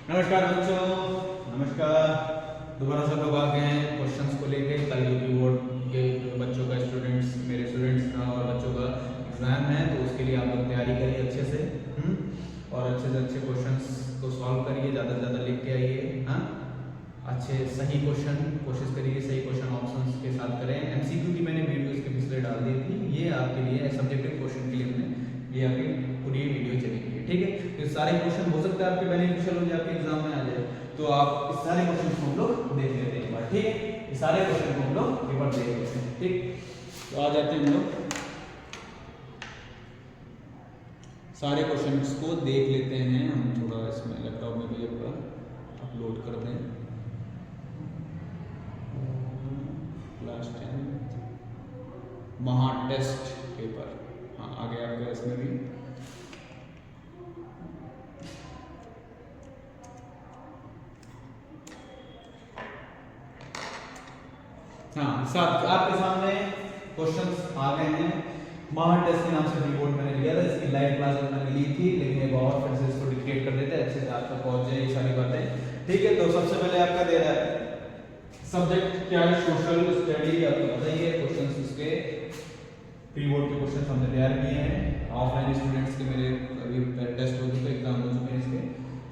नमस्कार बच्चों, नमस्कार। दोबारा सब लोग आ गए हैं क्वेश्चंस को लेके। कल यूपी बोर्ड के बच्चों का मेरे स्टूडेंट्स का और बच्चों का एग्जाम है, तो उसके लिए आप लोग तैयारी करिए अच्छे से और अच्छे से अच्छे क्वेश्चंस को सॉल्व करिए, ज़्यादा से ज़्यादा लिख के आइए। हाँ, अच्छे सही क्वेश्चन कोशिश करिए, सही क्वेश्चन ऑप्शंस के साथ करें। एमसीक्यू की मैंने वीडियो इसके पिछले डाल दी थी, ये आपके लिए सब्जेक्टिव क्वेश्चन के लिए हमने ये आपकी पूरी वीडियो चलेगी। ठीक है, तो सारे क्वेश्चन हो सकता है आपके बेनिफिशियल हो जाए, आपके एग्जाम में आ जाए, तो आप इस सारे क्वेश्चन को हम लोग देख लेते हैं एक बार। ठीक है, ये सारे क्वेश्चन को हम लोग एक बार देख लेते हैं। ठीक, तो आ जाते हैं हम लोग सारे क्वेश्चंस को देख लेते हैं। हम थोड़ा इसमें लैपटॉप में भी अपलोड कर दें। क्लास 10 महा टेस्ट पेपर, हाँ आ गया आपका इसमें भी। हाँ, साथ आपके सामने क्वेश्चंस आ गए हैं। महा टेस्ट के नाम से रिपोर्ट मैंने लिया था, इसकी लाइव क्लास मैंने ली थी, लेकिन एक बार फिर से इसको डिक्टेट कर देते हैं, अच्छे से आप तक पहुंच जाए ये सारी बातें। ठीक है, तो सबसे पहले आपका दे रहा है सब्जेक्ट क्या है, सोशल स्टडी। आपको बताइए क्वेश्चंस इसके प्री बोर्ड के क्वेश्चंस हमने तैयार किए हैं। ऑफलाइन स्टूडेंट्स के मेरे अभी टेस्ट हो चुके, एग्जाम हो चुके हैं, इसके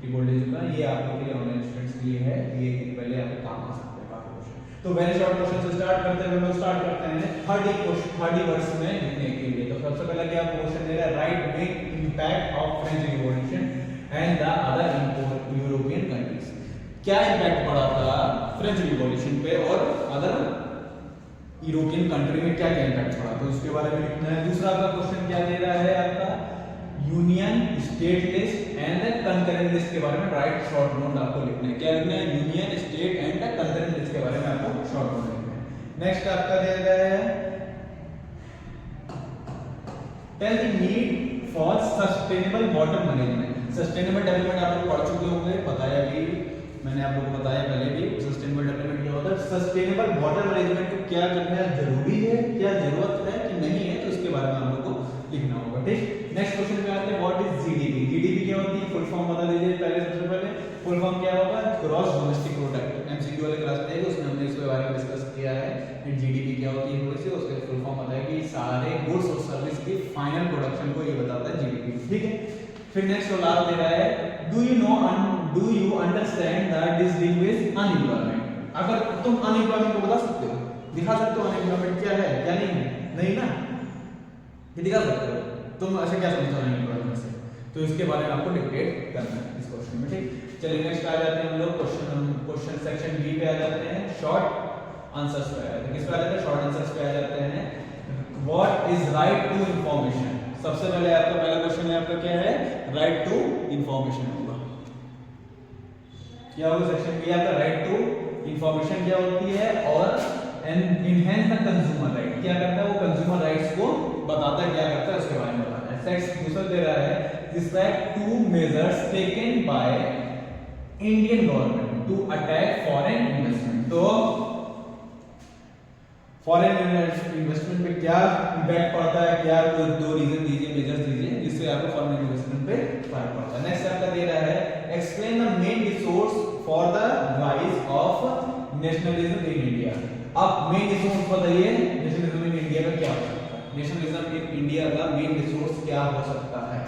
प्री बोर्ड ले चुका है। ये आपके लिए ऑनलाइन स्टूडेंट्स के लिए है, ये एक दिन पहले आपके काम आ सकते हैं। तो वेरी शॉर्ट क्वेश्चन से स्टार्ट करते हैं। हम स्टार्ट करते हैं 30 वर्ड्स में लिखने के लिए। तो सबसे पहले क्या क्वेश्चन दे रहा है, right main impact of French revolution and the other European countries. क्या इंपैक्ट पड़ा था फ्रेंच रिवॉल्यूशन पे और अदर यूरोपियन कंट्री में क्या क्या इंपैक्ट पड़ा, तो उसके बारे में लिखना है। दूसरा आपका क्वेश्चन क्या दे रहा है, आपका union state list and the concurrent list के बारे में राइट शॉर्ट नोट आपको लिखना है। क्या लिखना है, union state and the concurrent list के बारे में आपको शॉर्ट नोट लिखना है। नेक्स्ट आपका दे रहा है tell the need for sustainable water management. Sustainable development आप लोग पढ़ चुके होंगे, बताया भी मैंने आप लोगों को बताया पहले भी। सस्टेनेबल डेवलपमेंट क्या होता है, सस्टेनेबल वाटर मैनेजमेंट को क्या करना जरूरी है, क्या जरूरत है कि नहीं है, तो इसके बारे में आप लोग को लिखना होगा। ठीक, नेक्स्ट क्वेश्चन पे आते हैं, व्हाट इज जीडीपी। जीडीपी क्या होती है, फुल फॉर्म बता दीजिए पहले। सबसे पहले फुल फॉर्म क्या होगा, ग्रॉस डोमेस्टिक प्रोडक्ट। एमसीक्यू वाले क्लास में उसमें हमने इसके बारे में डिस्कस किया है। फिर जीडीपी क्या होती है थोड़ी सी, उसका फुल फॉर्म बताएगी सारे गुड्स और सर्विस की फाइनल प्रोडक्शन को ये बताता है जीडीपी। ठीक है, फिर नेक्स्ट और लास्ट दे रहा है, do you understand that this deal with unemployment. अगर तुम अनएम्प्लॉयमेंट को बता सकते हो, दिखा सकते हो अनएम्प्लॉयमेंट क्या है क्या नहीं है, नहीं ना, ये दिखा सकते हो तुम ऐसे क्या समझो अनएम्प्लॉयमेंट से, तो इसके बारे में आपको डिक्टेट करना है इस क्वेश्चन में। ठीक, चलिए नेक्स्ट आ जाते हैं हम लोग क्वेश्चन सेक्शन बी पे आ जाते हैं, शॉर्ट आंसर्स पे आ जाते हैं। किस पे आ जाते हैं, शॉर्ट आंसर्स पे आ जाते हैं। What is right to information. सबसे पहले आपका पहला क्वेश्चन है, आपका क्या है, राइट टू इंफॉर्मेशन होगा। क्या होगा सेक्शन बी आपका, राइट टू इंफॉर्मेशन क्या होती है, और एनहांस द कंज्यूमर राइट। क्या करता है वो, कंज्यूमर राइट्स को बताता है, क्या करता है उसके बारे में बताता है। सेक्स दूसरा दे रहा है, respect to measures taken by Indian government to attack foreign investment. तो फॉरेन इन्वेस्टमेंट पे क्या इंपैक्ट पड़ता है, क्या दो रीजन दीजिए, मेजर्स दीजिए जिससे आपको फॉरेन इन्वेस्टमेंट पे फर्क पड़ता है। नेक्स्ट आपका दे रहा है, explain the main resource for the rise of nationalism in India. अब मेन रिसोर्स बताइए, नेशनलिज्म इन इंडिया का क्या हो सकता है, नेशनलिज्म इन इंडिया का मेन रिसोर्स क्या हो सकता है।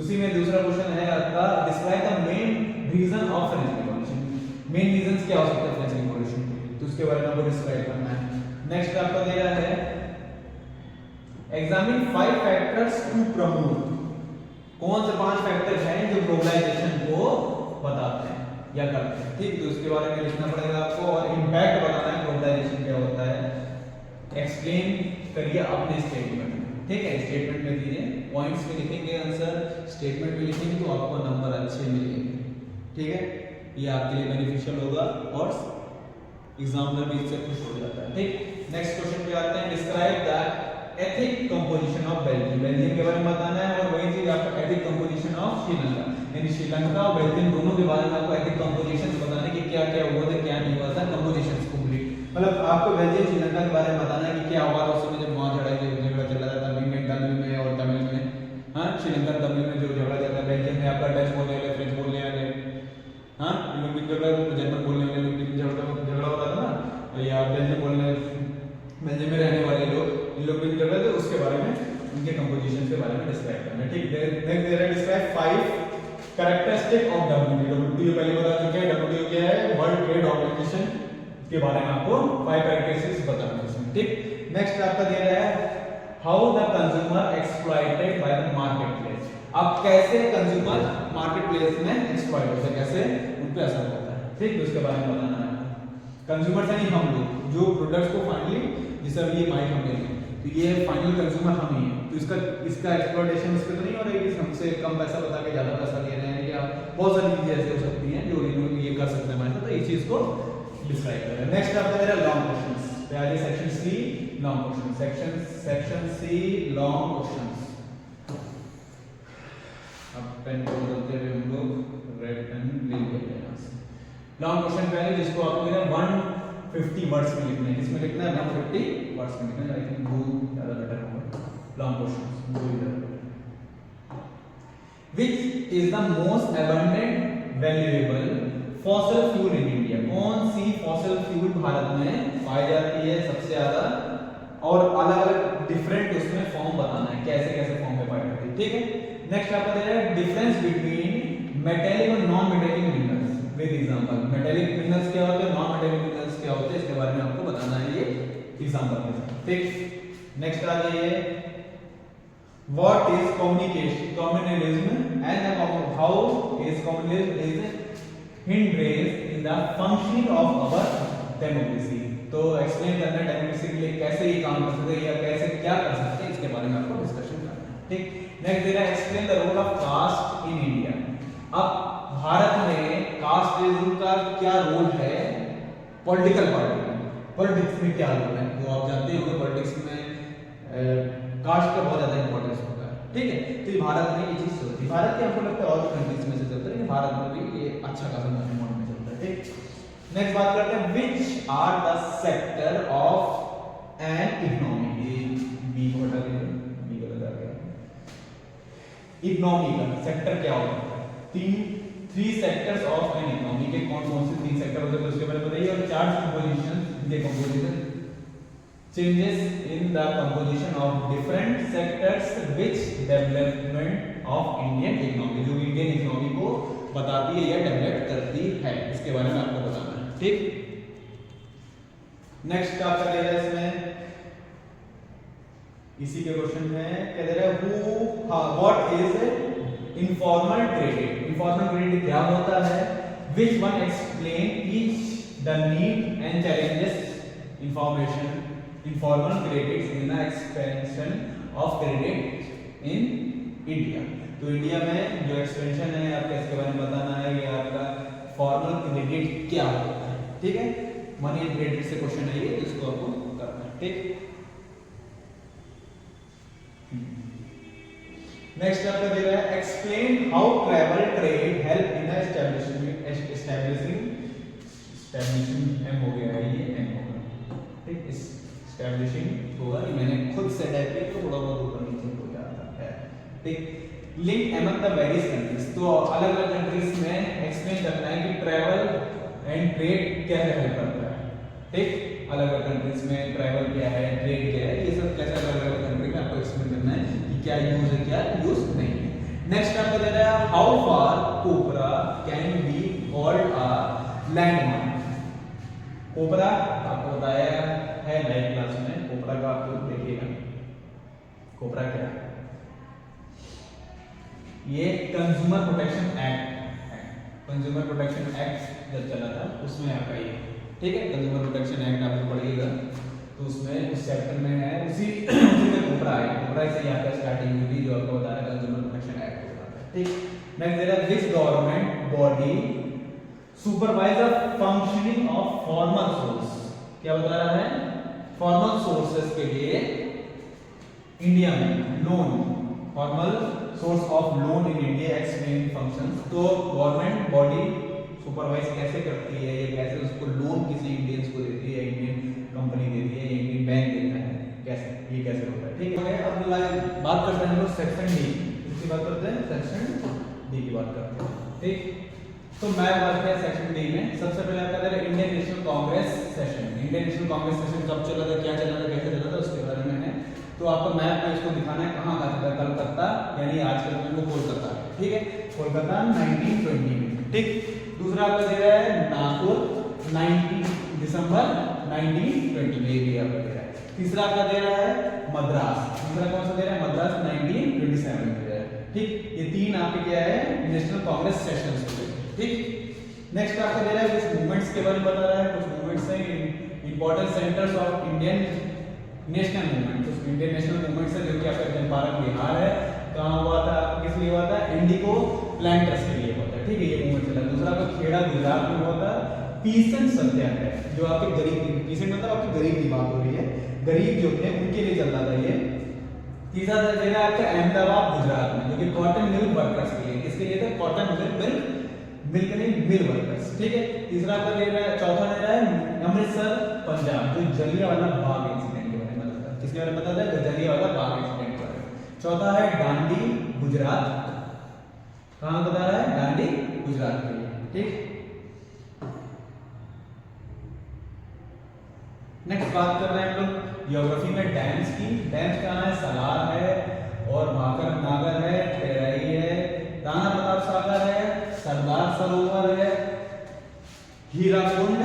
उसी में दूसरा क्वेश्चन है आपका, describe the main reason of French revolution. Main reasons क्या हो सकते हैं फ्रेंच रिवॉल्यूशन के, तो उसके बारे में आपको डिस्क्राइब करना है। नेक्स्ट आपका दे रहा है, एग्जामिन 5 फैक्टर्स टू प्रमोट। कौन से 5 फैक्टर्स हैं जो ग्लोबलाइजेशन को बताते हैं या करते हैं। ठीक, तो उसके बारे में लिखना पड़ेगा आपको, और इंपैक्ट बताना है ग्लोबलाइजेशन क्या होता है। एक्सप्लेन करिए अपने स्टेटमेंट में। ठीक है, स्टेटमेंट में दीजिए, पॉइंट्स में लिखेंगे आंसर, स्टेटमेंट में लिखेंगे तो आपको नंबर अच्छे मिलेंगे। ठीक है, ये आपके लिए बेनिफिशियल होगा और एग्जामिनर भी इससे खुश हो जाता है। ठीक, नेक्स्ट क्वेश्चन पे आते हैं, describe the ethic composition of Belgium. Belgium के बारे में बताना है, और वही चीज आपको एथिक कंपोजिशन ऑफ श्रीलंका, यानी श्रीलंका और बेल्जियम दोनों के बारे में आपको एथिक कंपोजिशन बताना है कि क्या क्या हुआ था, क्या नहीं हुआ था, कंपोजिशन कंप्लीट। मतलब आपको बेल्जियम श्रीलंका के बारे में बताना है कि क्या हुआ था उस समय जब वहां झगड़ा चल रहा था तमिल में और तमिल में। हाँ, श्रीलंका तमिल में जो झगड़ा चल रहा है, बेल्जियम में आपका डच बोलने वाले, फ्रेंच बोलने वाले, नेक्स्ट दे रहा है describe 5 characteristic of WTO। WTO पहले बता चुके हैं, WTO क्या है, वर्ल्ड ट्रेड ऑर्गेनाइजेशन के बारे में आपको 5 कैरेक्टरिस्टिक्स बताने हैं इसमें, ठीक। नेक्स्ट आपका दे रहा है how the consumer exploited by the market place. अब कैसे कंज्यूमर मार्केट प्लेस में एक्सप्लॉइट होते हैं, कैसे उन पे असर होता है, ठीक। तो उसके बारे में बताना है कंज्यूमर से नहीं, हम लोग जो प्रोडक्ट्स को फाइनली, जैसे अभी ये माइक हम ले लें तो ये फाइनल कंज्यूमर हम ही है, तो इसका एक्सप्लॉइटेशन इस पे तो नहीं हो रही कि हमसे कम पैसा बता के ज्यादा पैसा दे रहे हैं, या बहुत सारी चीजें ऐसे हो सकती हैं जो ये कर सकते हैं हमारे साथ, तो इस चीज को डिस्क्राइब कर रहे हैं। नेक्स्ट आपका मेरा लॉन्ग क्वेश्चंस, पहले section C long question, section C long questions. अब पेन को बदलते हुए हम लोग रेड पेन ले लेते हैं यहाँ से। लॉन्ग क्वेश्चन पहले जिसको आपको मेरा 150 वर्ड्स में लिखना है, इसमें लिखना है 150 वर्ड्स में लिखना है, आई थिंक वो ज्यादा बेटर होगा। लॉन्ग क्वेश्चन वो इधर, which is the most abundant valuable fossil fuel in India. कौन सी फॉसिल फ्यूल भारत में पाई जाती है सबसे ज्यादा, और अलग अलग डिफरेंट उसमें फॉर्म बताना है, कैसे कैसे फॉर्म में पाई जाती है, ठीक है। नेक्स्ट आपका दे रहा है डिफरेंस बिटवीन मेटेलिक और non metallic minerals with example. Metallic minerals क्या होते हैं, नॉन मेटेलिक मिनरल्स क्या होते हैं, इसके बारे में आपको बताना है ये एग्जांपल के साथ, ठीक। नेक्स्ट आ जाइए what is communism and how is communism is hindrance in the functioning of our democracy। तो एक्सप्लेन करना है डेमोक्रेसी के लिए कैसे ये काम कर सकते हैं या कैसे क्या कर सकते हैं, इसके बारे में आपको डिस्कशन करना है, ठीक। नेक्स्ट दे रहा है explain the role of caste in India. अब भारत में कास्टिज्म का क्या रोल है पॉलिटिकल पार्टी में, पॉलिटिक्स में क्या रोल है, वो आप जानते होंगे पॉलिटिक्स में कास्ट का बहुत ज्यादा इंपॉर्टेंस होता है, ठीक है। तो ये भारत में ये चीज चलती है, भारत के आपको लगता है और कंट्रीज में से चलता है, लेकिन भारत में भी ये अच्छा खासा मोड में चलता है, ठीक। नेक्स्ट बात करते हैं which are the sector of an economy. ये बी को हटा दीजिए, बी को लगा दिया। इकोनॉमी का सेक्टर क्या होता है, three sectors of an economy के कौन कौन से 3 सेक्टर होते हैं उसके बारे में बताइए, और चार्ट कंपोजिशन, इनके composition, changes in the composition of different sectors which development of Indian economy, जो इंडियन इकोनॉमी को बताती है या डेवलप करती है, इसके बारे में आपको बताना है, ठीक। नेक्स्ट आपका दे रहा है इसमें इसी के क्वेश्चन में क्या दे रहा है, what is informal trade. Informal trade क्या होता है, which one explain each the need and challenges information informal credits in the expansion of credit in India। तो इंडिया में जो एक्सपेंशन है आपका इसके बारे में बताना है, ये आपका फॉर्मल क्रेडिट क्या होता है, ठीक है। मनी एंड क्रेडिट से क्वेश्चन है ये, इसको आपको करना है, ठीक। नेक्स्ट आपका दे रहा है explain how travel trade help in establishing M हो गया है, ये एम होगा, ठीक। एस्टैब्लिशिंग होगा, ये मैंने खुद से टाइप किया तो थोड़ा बहुत ऊपर नीचे हो जाता है, ठीक। Link among the various countries, तो अलग अलग कंट्रीज में एक्सप्लेन करना है कि ट्रैवल एंड ट्रेड कैसे हेल्प करता है, ठीक। अलग अलग कंट्रीज में ट्रैवल क्या है, ट्रेड क्या है, ये सब कैसे अलग अलग कंट्री में आपको एक्सप्लेन करना है कि क्या यूज है क्या यूज नहीं है। नेक्स्ट आपको दे रहा है how far cobra can be called a landmark. Cobra आपको बताया है 9th क्लास में, कोबरा का आप लोग देखिएगा, कोबरा क्या है, ये consumer protection act, consumer protection act जब चला था उसमें आपका ये, ठीक है। कंज्यूमर प्रोटेक्शन एक्ट आप लोग पढ़िएगा तो उसमें उस चैप्टर में है, उसी में कोबरा है, कोबरा से यहाँ पे स्टार्टिंग हुई थी जो आपको बता रहा है कंज्यूमर प्रोटेक्शन एक्ट होता है, ठीक। नेक्स्ट दे रहा है which government body supervise the functioning of formal source. क्या बता रहा है, फॉर्मल सोर्सेस के लिए इंडिया में loan, formal source of loan in India explain functions. तो गवर्नमेंट बॉडी सुपरवाइज कैसे करती है या कैसे उसको लोन किसी इंडियंस को देती है, इंडियन कंपनी देती है या इंडियन बैंक देता है, कैसे, ये कैसे होता है, ठीक है। अब बात करते हैं हम लोग सेक्शन डी, इसकी बात करते हैं सेक्शन डी की बात करते हैं, ठीक। तो मैं बात किया सेक्शन डी में, सबसे पहले आपका था Indian national Congress session. Indian national Congress session कब चला था, क्या चला था, कैसे चला था, उसके बारे में है। तो आपको मैप में इसको दिखाना है कहाँ का था, कलकत्ता यानी आज के समय में कोलकाता, ठीक है, कोलकाता 1920 में, ठीक। दूसरा आपका दे रहा है नागपुर 19 दिसंबर 1920 में, ये आपका दे रहा है। तीसरा आपका दे रहा है मद्रास, दूसरा कौन सा दे रहा है, मद्रास 1927 में दे रहा है, ठीक। ये तीन आपके क्या है, नेशनल कांग्रेस सेशंस हो गए, ठीक। नेक्स्ट आपका दे रहा है कुछ मूवमेंट्स के बारे में बता रहा है, कुछ मूवमेंट्स हैं important centres of Indian national movement, कुछ इंडियन नेशनल मूवमेंट्स है जो कि आपका चंपारण बिहार है, कहाँ हुआ था, किस लिए हुआ था, इंडिगो प्लांटर्स के लिए हुआ था, ठीक है, ये मूवमेंट चला। दूसरा आपका खेड़ा गुजरात में हुआ था पीसेंट सत्याग्रह, जो आपके गरीब, पीसेंट मतलब आपकी गरीब की बात हो रही है, गरीब जो थे उनके लिए चल रहा था ये। तीसरा दे रहा है आपका अहमदाबाद गुजरात में, जो कि कॉटन मिल वर्कर्स के लिए, किसके लिए था, कॉटन मिल के लिए मिल वर्कर्स, ठीक है। तीसरा आपका दे रहा है, चौथा दे रहा है अमृतसर पंजाब, जो जलियांवाला बाग इंसिडेंट के बारे में बताता है, किसके बारे में बताता है, जलियांवाला बाग इंसिडेंट के बारे में। चौथा है दांडी गुजरात, कहाँ बता रहा है, दांडी गुजरात के लिए, ठीक। नेक्स्ट बात कर रहे हैं हम लोग ज्योग्राफी में डैम्स की। डैम्स कहाँ है, सलार है और भाकर नागर है, तेराई है, राणा प्रताप सागर है, सरदार सरोवर है, हीराकुंड,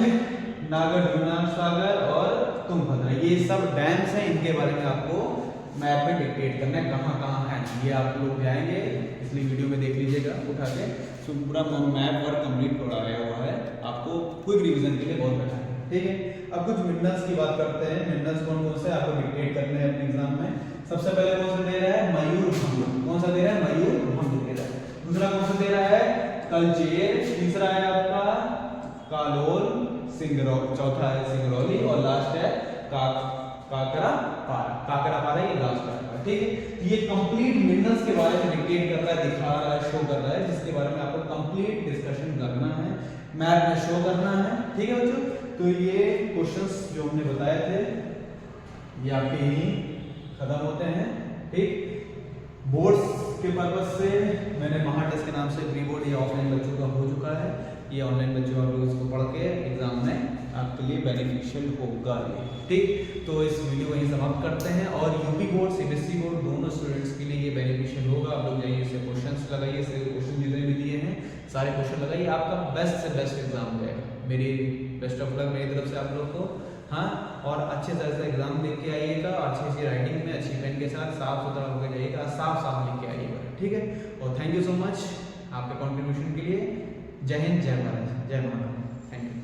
नागार्जुन सागर और तुंगभद्रा, ये सब डैम्स हैं। इनके बारे में आपको मैप में डिक्टेट करना है कहाँ कहाँ है, ये आप लोग जाएंगे, इसलिए वीडियो में देख लीजिएगा उठा के, तो पूरा मैप वर्क कंप्लीट कराया हुआ है आपको, क्विक रिवीजन के लिए बहुत बेटर है, ठीक है। अब कुछ मिनरल्स की बात करते हैं। मिनरल्स कौन कौन से आपको डिक्टेट करने हैं अपने एग्जाम में। सबसे पहले कौन सा दे रहा है, मयूरभंग, कौन सा दे रहा है, मयूरभंग दे रहा है। दूसरा कौन सा दे रहा है, कलचेर। तीसरा है आपका कालोल, सिंगरौली, चौथा है सिंगरौली और लास्ट है काकरापारा, ये लास्ट है, ठीक है। ये कंप्लीट मिनरल्स के बारे में डिक्टेट कर रहा है, दिखा रहा है, शो कर रहा है, जिसके बारे में आपको कंप्लीट डिस्कशन करना है, मैप में शो करना है, ठीक है बच्चों। तो ये क्वेश्चंस जो हमने बताए थे ये आपके ही खत्म होते हैं, ठीक। बोर्ड्स के पर्पज से मैंने महाटेस्ट के नाम से प्री बोर्ड ये ऑफलाइन बच्चों का हो चुका है, ये ऑनलाइन बच्चों आप लोग इसको पढ़ के एग्जाम में आपके लिए बेनिफिशियल होगा ये, ठीक। तो इस वीडियो को यहीं समाप्त करते हैं और यूपी बोर्ड सीबीएसई बोर्ड दोनों स्टूडेंट्स के लिए ये बेनिफिशियल होगा। आप लोग जाइए इससे क्वेश्चंस लगाइए, इससे क्वेश्चन जितने भी दिए हैं सारे क्वेश्चन लगाइए, आपका बेस्ट से बेस्ट एग्जाम हो जाएगा। मेरी बेस्ट ऑफ लक मेरी तरफ से आप लोग को, हाँ। और अच्छे तरह से एग्जाम लिख के आइएगा, अच्छी सी राइटिंग में, अच्छी पेन के साथ साफ सुथरा होकर जाइएगा, साफ साफ लिख के आइएगा, ठीक है। और थैंक यू सो मच आपके कॉन्ट्रीब्यूशन के लिए। जय हिंद, जय भारत, जय महाराज, थैंक यू।